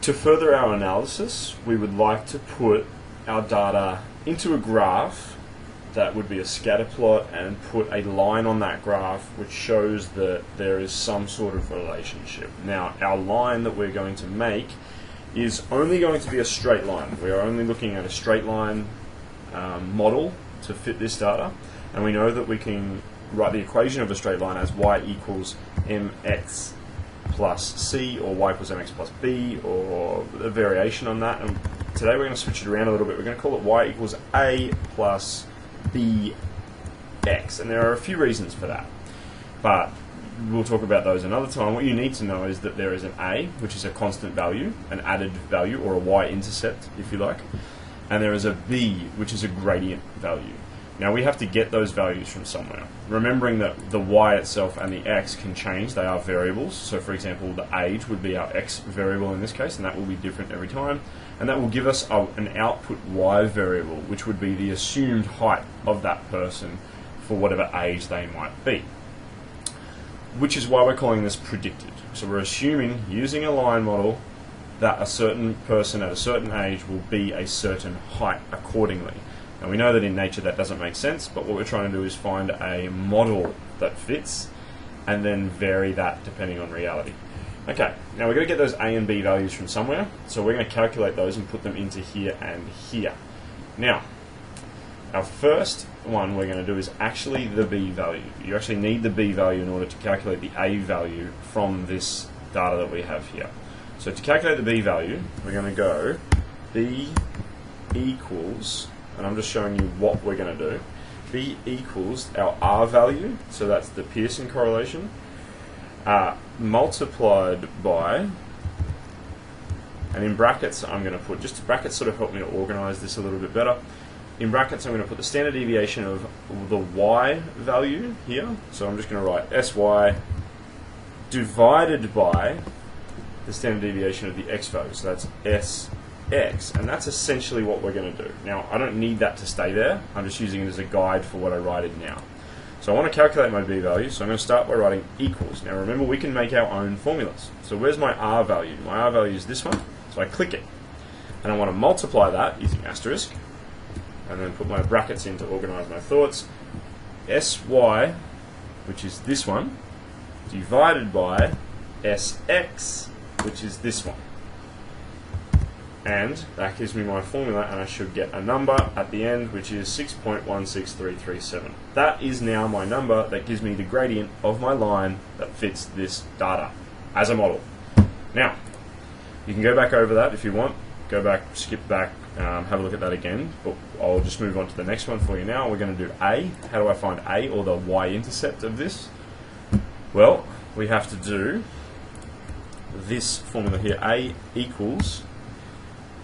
To further our analysis, we would like to put our data into a graph that would be a scatter plot and put a line on that graph which shows that there is some sort of relationship. Now, our line that we're going to make is only going to be a straight line. We are only looking at a straight line model to fit this data, and we know that we can write the equation of a straight line as y equals mx plus c, or y equals mx plus b, or a variation on that. And today we're going to switch it around a little bit. We're going to call it y equals a plus bx, and there are a few reasons for that, but we'll talk about those another time. What you need to know is that there is an a, which is a constant value, an added value, or a y-intercept if you like, and there is a b, which is a gradient value. Now we have to get those values from somewhere, remembering that the y itself and the x can change. They are variables. So for example, the age would be our x variable in this case, and that will be different every time, and that will give us an output y variable, which would be the assumed height of that person for whatever age they might be, which is why we're calling this predicted. So we're assuming, using a line model, that a certain person at a certain age will be a certain height accordingly. Now we know that in nature that doesn't make sense, but what we're trying to do is find a model that fits and then vary that depending on reality. Okay, now we're going to get those a and b values from somewhere, so we're going to calculate those and put them into here and here. Now, our first one we're going to do is actually the b value. You actually need the b value in order to calculate the a value from this data that we have here. So to calculate the b value, we're going to go b equals, and I'm just showing you what we're going to do, b equals our r value, so that's the Pearson correlation, multiplied by, and in brackets I'm going to put, just brackets sort of help me to organize this a little bit better. In brackets I'm going to put the standard deviation of the y value here, so I'm just going to write sy divided by the standard deviation of the x value, so that's sx, and that's essentially what we're going to do. Now I don't need that to stay there, I'm just using it as a guide for what I write in now. So I want to calculate my b value, so I'm going to start by writing equals. Now remember, we can make our own formulas. So where's my r value? My r value is this one, so I click it, and I want to multiply that using asterisk, and then put my brackets in to organize my thoughts. Sy, which is this one, divided by Sx, which is this one. And that gives me my formula, and I should get a number at the end, which is 6.16337. That is now my number that gives me the gradient of my line that fits this data as a model. Now, you can go back over that if you want. Go back, skip back, have a look at that again, but I'll just move on to the next one for you now. We're going to do A. How do I find A, or the y-intercept of this? Well, we have to do this formula here. A equals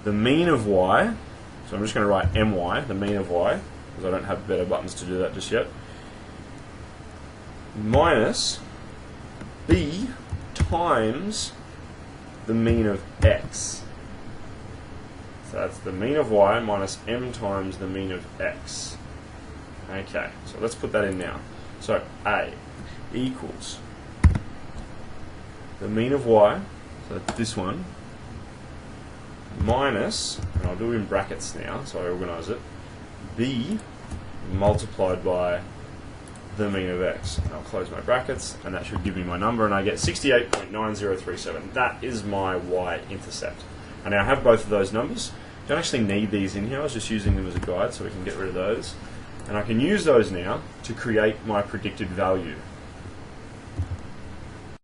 the mean of y, so I'm just going to write my, the mean of y, because I don't have better buttons to do that just yet, minus b times the mean of x. So that's the mean of y minus m times the mean of x. Okay, so let's put that in now. So A equals the mean of y, so that's this one, minus, and I'll do it in brackets now so I organise it, b multiplied by the mean of x. And I'll close my brackets, and that should give me my number, and I get 68.9037. That is my y-intercept. And now I have both of those numbers. Don't actually need these in here, I was just using them as a guide so we can get rid of those. And I can use those now to create my predicted value.